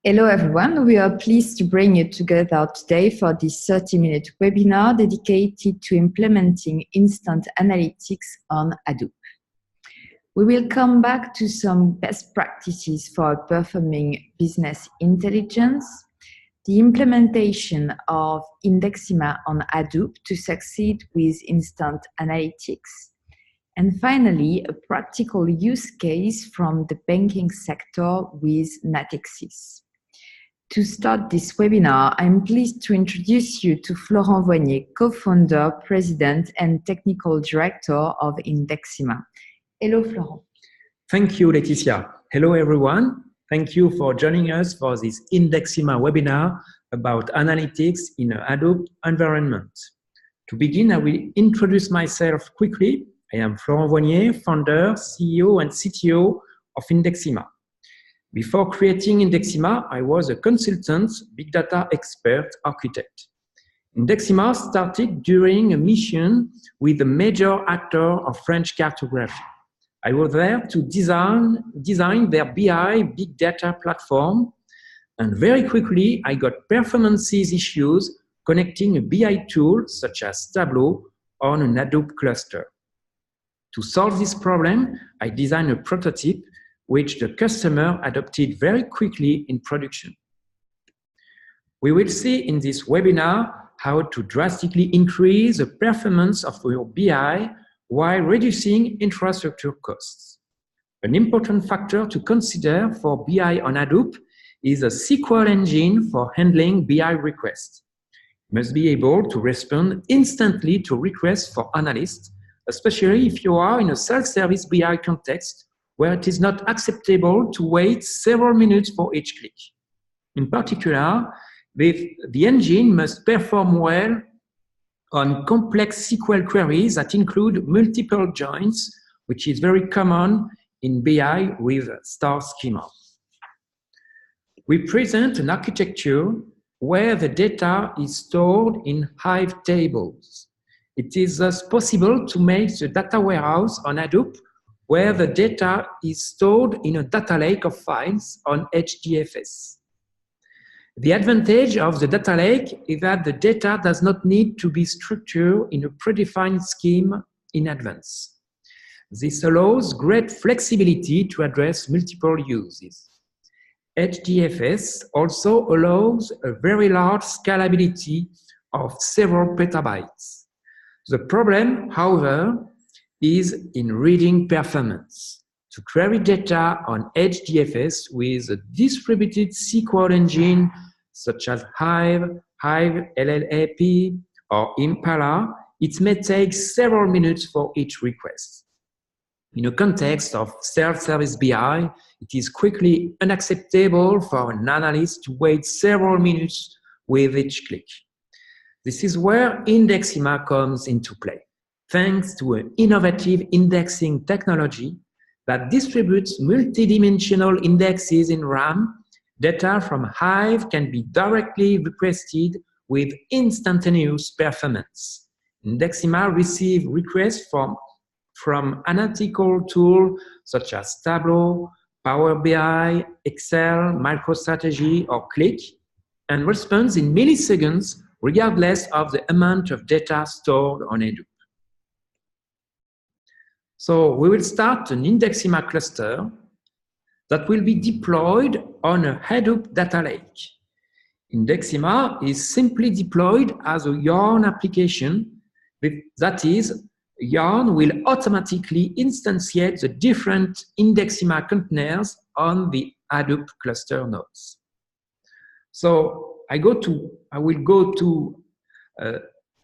Hello everyone, we are pleased to bring you together today for this 30-minute webinar dedicated to implementing instant analytics on Hadoop. We will come back to some best practices for performing business intelligence, the implementation of Indexima on Hadoop to succeed with instant analytics, and finally, a practical use case from the banking sector with Natixis. To start this webinar, I'm pleased to introduce you to Florent Voignier, co-founder, president, and technical director of Indexima. Hello, Florent. Thank you, Laetitia. Hello, everyone. Thank you for joining us for this Indexima webinar about analytics in a Hadoop environment. To begin, I will introduce myself quickly. I am Florent Voignier, founder, CEO, and CTO of Indexima. Before creating Indexima, I was a consultant, big data expert, architect. Indexima started during a mission with a major actor of French cartography. I was there to design their BI, big data platform, and very quickly I got performances issues connecting a BI tool such as Tableau on an Hadoop cluster. To solve this problem, I designed a prototype which the customer adopted very quickly in production. We will see in this webinar how to drastically increase the performance of your BI while reducing infrastructure costs. An important factor to consider for BI on Hadoop is a SQL engine for handling BI requests. You must be able to respond instantly to requests for analysts, especially if you are in a self-service BI context where it is not acceptable to wait several minutes for each click. In particular, the engine must perform well on complex SQL queries that include multiple joins, which is very common in BI with star schema. We present an architecture where the data is stored in Hive tables. It is thus possible to make the data warehouse on Hadoop where the data is stored in a data lake of files on HDFS. The advantage of the data lake is that the data does not need to be structured in a predefined scheme in advance. This allows great flexibility to address multiple uses. HDFS also allows a very large scalability of several petabytes. The problem, however, is in reading performance. To query data on HDFS with a distributed SQL engine such as Hive, LLAP, or Impala, it may take several minutes for each request. In a context of self-service BI, it is quickly unacceptable for an analyst to wait several minutes with each click. This is where Indexima comes into play, thanks to an innovative indexing technology that distributes multidimensional indexes in RAM. Data from Hive can be directly requested with instantaneous performance. Indexima receives requests from analytical tools such as Tableau, Power BI, Excel, MicroStrategy, or Qlik, and responds in milliseconds regardless of the amount of data stored on Hadoop. So we will start an Indexima cluster that will be deployed on a Hadoop data lake. Indexima is simply deployed as a Yarn application. That is, Yarn will automatically instantiate the different Indexima containers on the Hadoop cluster nodes. So I will go to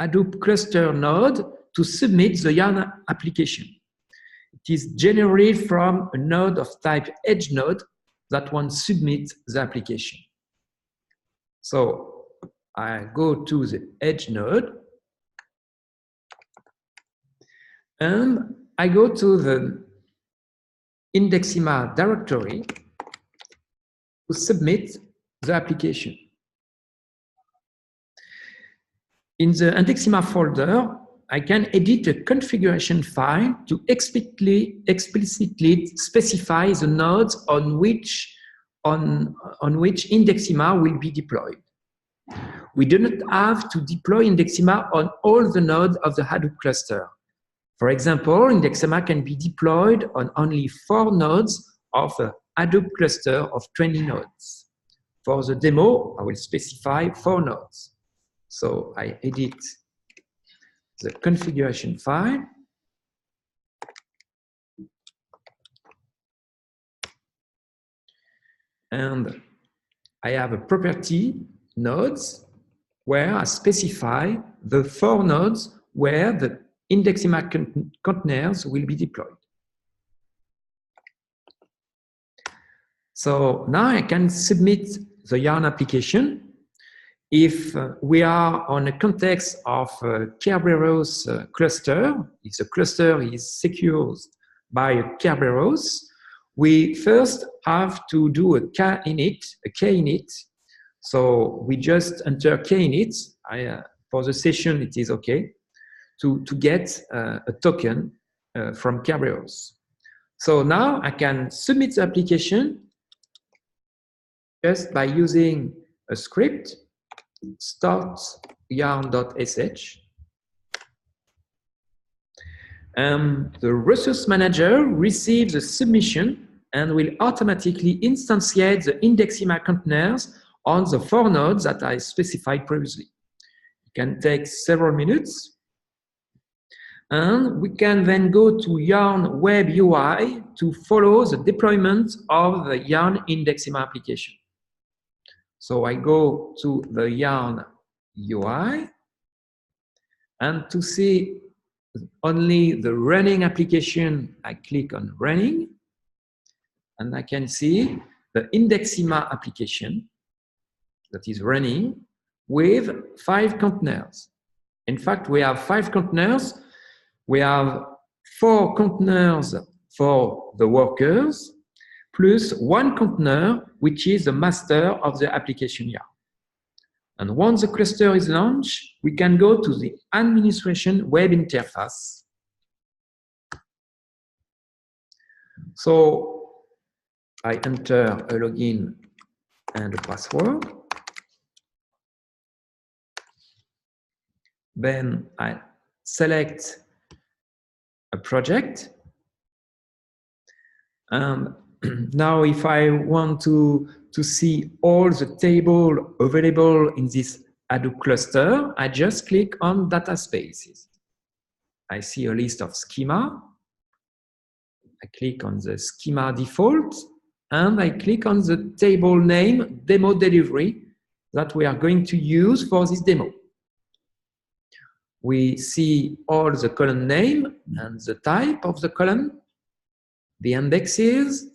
Hadoop cluster node to submit the Yarn application. It is generated from a node of type edge node that one submits the application. So I go to the edge node and I go to the Indexima directory to submit the application. In the Indexima folder, I can edit a configuration file to explicitly specify the nodes on which on which Indexima will be deployed. We do not have to deploy Indexima on all the nodes of the Hadoop cluster. For example, Indexima can be deployed on only 4 nodes of a Hadoop cluster of 20 nodes. For the demo, I will specify 4 nodes. So I edit the configuration file. And I have a property nodes where I specify the 4 nodes where the Indexima containers will be deployed. So now I can submit the Yarn application. If we are on a context of a Kerberos cluster, if the cluster is secured by a Kerberos, we first have to do a K-init. So we just enter K-init. For the session, it is okay to get a token from Kerberos. So now I can submit the application just by using a script, start yarn.sh. The resource manager receives the submission and will automatically instantiate the Indexima containers on the 4 nodes that I specified previously. It can take several minutes. And we can then go to Yarn Web UI to follow the deployment of the Yarn Indexima application. So I go to the Yarn UI, and to see only the running application, I click on running, and I can see the Indexima application that is running with 5 containers. In fact, we have 5 containers. We have 4 containers for the workers, plus 1 container, which is the master of the application yarn. And once the cluster is launched, we can go to the administration web interface. So I enter a login and a password. Then I select a project. And now if I want to see all the table available in this Hadoop cluster, I just click on data spaces. I see a list of schema. I click on the schema default, and I click on the table name demo delivery that we are going to use for this demo. We see all the column name and the type of the column, the indexes,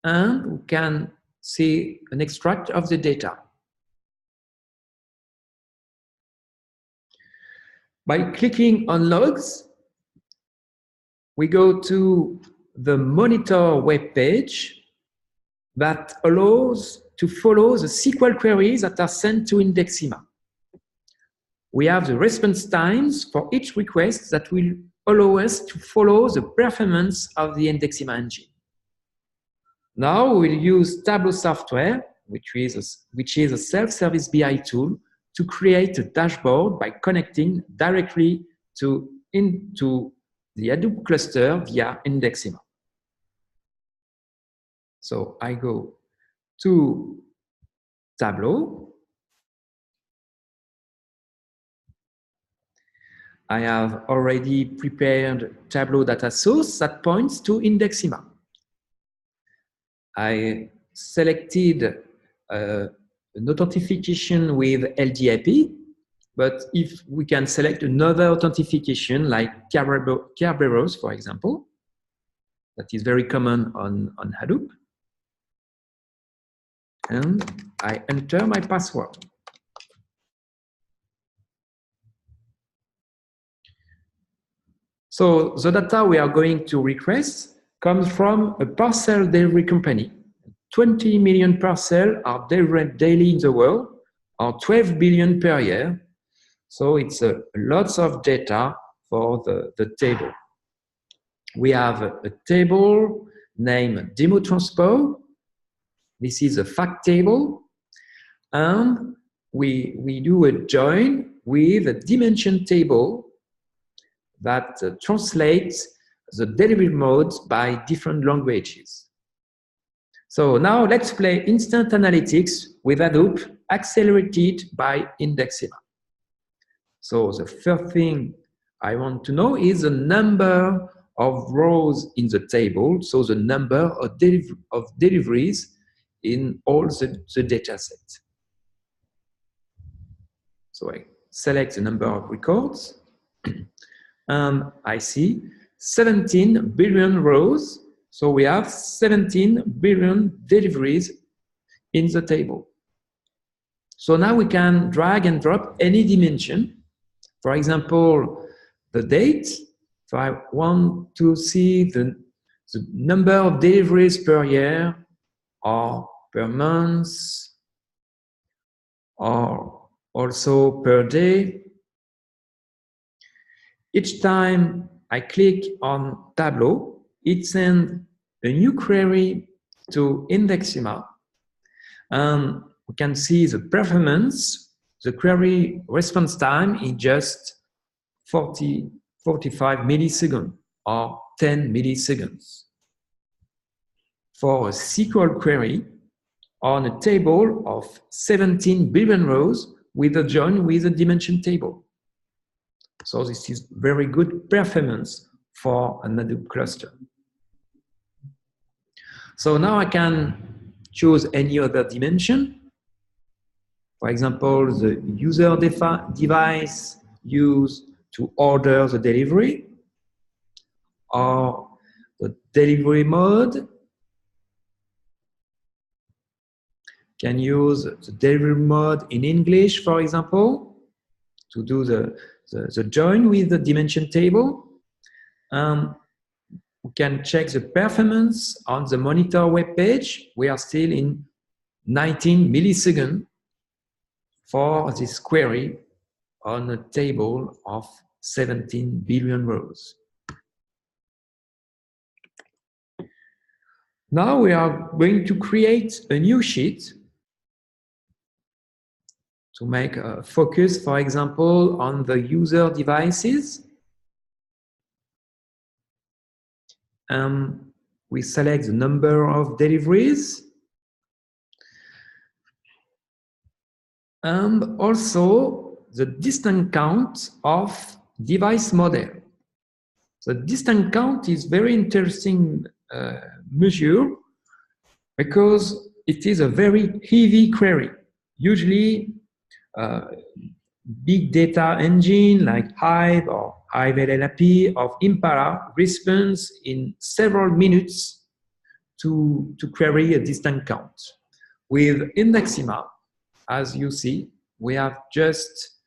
and we can see an extract of the data. By clicking on logs, we go to the monitor web page that allows to follow the SQL queries that are sent to Indexima. We have the response times for each request that will allow us to follow the performance of the Indexima engine. Now we'll use Tableau software, which is a self-service BI tool, to create a dashboard by connecting directly into the Hadoop cluster via Indexima. So I go to Tableau. I have already prepared Tableau data source that points to Indexima. I selected an authentication with LDAP, but if we can select another authentication like Kerberos, for example, that is very common on Hadoop. And I enter my password. So the data we are going to request comes from a parcel delivery company. 20 million parcels are delivered daily in the world, or 12 billion per year. So it's lots of data for the table. We have a table named demo transpo, This is a fact table, and we do a join with a dimension table that translates the delivery modes by different languages. So now let's play instant analytics with Hadoop accelerated by Indexima. So the first thing I want to know is the number of rows in the table, so the number of deliveries in all the data set. So I select the number of records, and I see 17 billion rows. So we have 17 billion deliveries in the table. So now we can drag and drop any dimension. For example, the date. So I want to see the number of deliveries per year or per month or also per day. Each time I click on Tableau, it sends a new query to Indexima, and we can see the performance. The query response time is just 45 milliseconds or 10 milliseconds. For a SQL query on a table of 17 billion rows with a join with a dimension table. So this is very good performance for an Hadoop cluster. So now I can choose any other dimension. For example, the user device used to order the delivery, or the delivery mode. Can use the delivery mode in English, for example, to do the join with the dimension table. We can check the performance on the monitor web page. We are still in 19 milliseconds for this query on a table of 17 billion rows. Now we are going to create a new sheet to make a focus, for example, on the user devices. We select the number of deliveries and also the distance count of device model. The distance count is very interesting measure because it is a very heavy query. Usually, big data engine like Hive or Hive LLAP of Impala responds in several minutes to query a distance count. With Indexima, as you see, we have just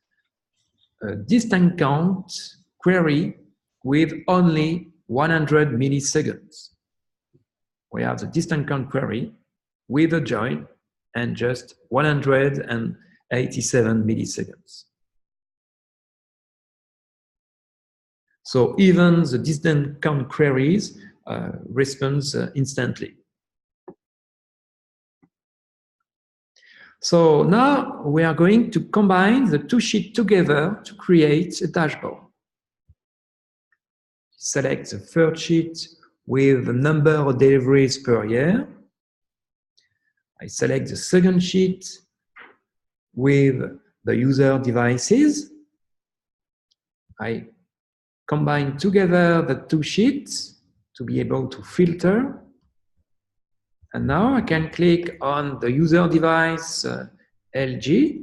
a distance count query with only 100 milliseconds. We have the distance count query with a join and just 187 milliseconds. So even the distance count queries responds instantly. So now we are going to combine the two sheets together to create a dashboard. Select the first sheet with the number of deliveries per year. I select the second sheet with the user devices. I combine together the two sheets to be able to filter. And now I can click on the user device LG,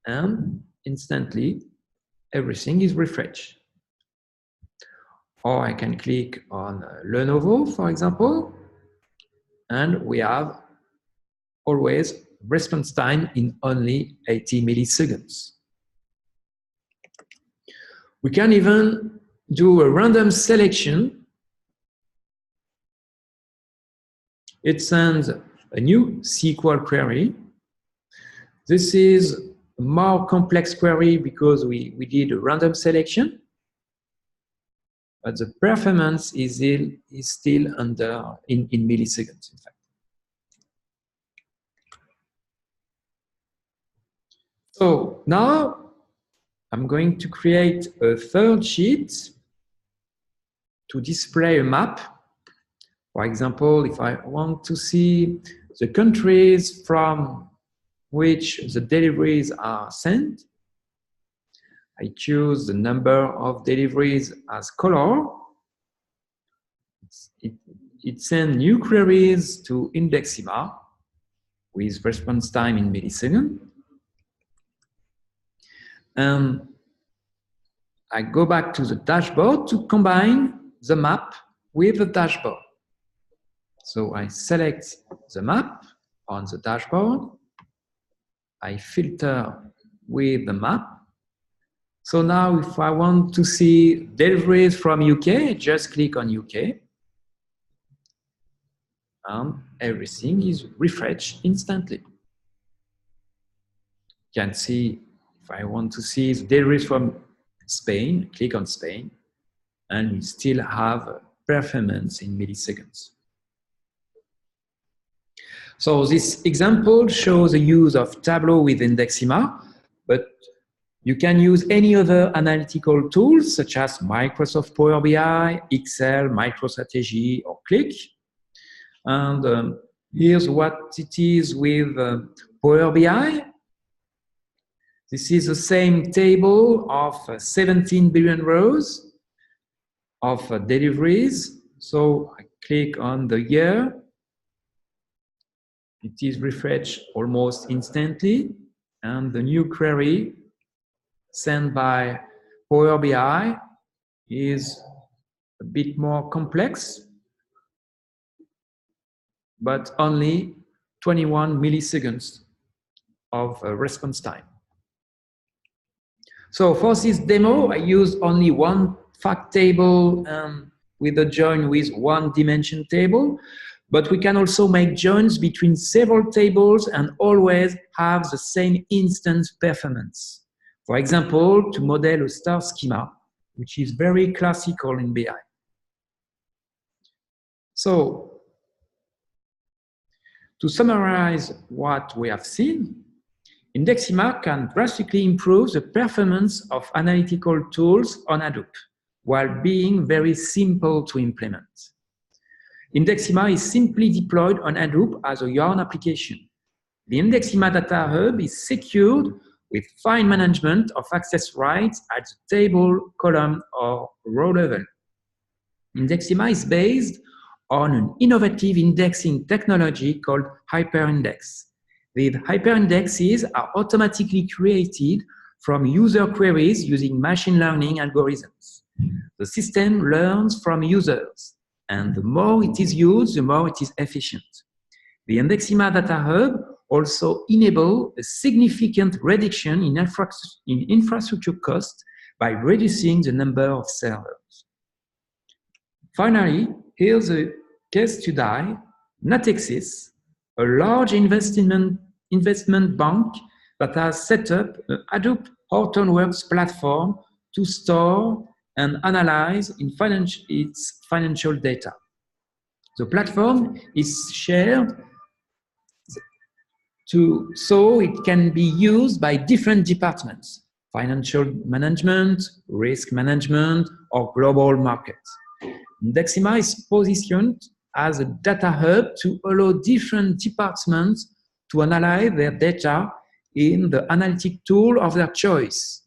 and instantly everything is refreshed. Or I can click on Lenovo, for example, and we have always response time in only 80 milliseconds. We can even do a random selection. It sends a new SQL query. This is a more complex query because we did a random selection, but the performance is still under in milliseconds, in fact. So now I'm going to create a third sheet to display a map. For example, if I want to see the countries from which the deliveries are sent, I choose the number of deliveries as color. It sends new queries to Indexima with response time in milliseconds. And I go back to the dashboard to combine the map with the dashboard. So I select the map on the dashboard. I filter with the map. So now if I want to see deliveries from UK, just click on UK. And everything is refreshed instantly. You can see if I want to see the deliveries from Spain, click on Spain, and we still have performance in milliseconds. So this example shows the use of Tableau with Indexima, but you can use any other analytical tools such as Microsoft Power BI, Excel, MicroStrategy, or Qlik. And here's what it is with Power BI. This is the same table of 17 billion rows of deliveries. So I click on the year. It is refreshed almost instantly. And the new query sent by Power BI is a bit more complex, but only 21 milliseconds of response time. So for this demo, I use only one fact table with a join with one dimension table, but we can also make joins between several tables and always have the same instance performance. For example, to model a star schema, which is very classical in BI. So to summarize what we have seen, Indexima can drastically improve the performance of analytical tools on Hadoop while being very simple to implement. Indexima is simply deployed on Hadoop as a Yarn application. The Indexima Data Hub is secured with fine management of access rights at the table, column, or row level. Indexima is based on an innovative indexing technology called hyperindex. The hyperindexes are automatically created from user queries using machine learning algorithms. The system learns from users, and the more it is used, the more it is efficient. The Indexima Data Hub also enables a significant reduction in infrastructure cost by reducing the number of servers. Finally, here's a case study, Natixis, a large investment bank that has set up a Hadoop Hortonworks platform to store and analyze its financial data. The platform is shared so it can be used by different departments, financial management, risk management, or global markets. Indexima is positioned as a data hub to allow different departments to analyze their data in the analytic tool of their choice.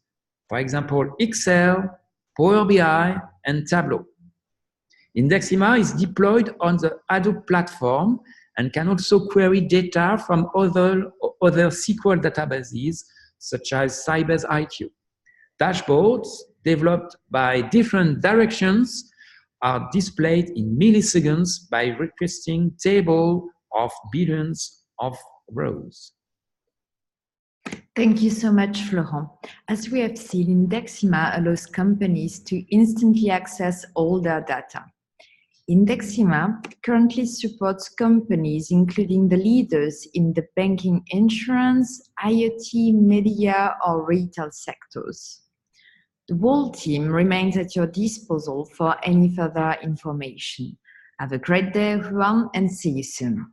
For example, Excel, Power BI, and Tableau. Indexima is deployed on the Hadoop platform and can also query data from other SQL databases, such as Sybase IQ. Dashboards developed by different directions are displayed in milliseconds by requesting tables of billions of rows. Thank you so much, Florent. As we have seen, Indexima allows companies to instantly access all their data. Indexima currently supports companies including the leaders in the banking, insurance, IoT, media, or retail sectors. The whole team remains at your disposal for any further information. Have a great day, everyone, and see you soon.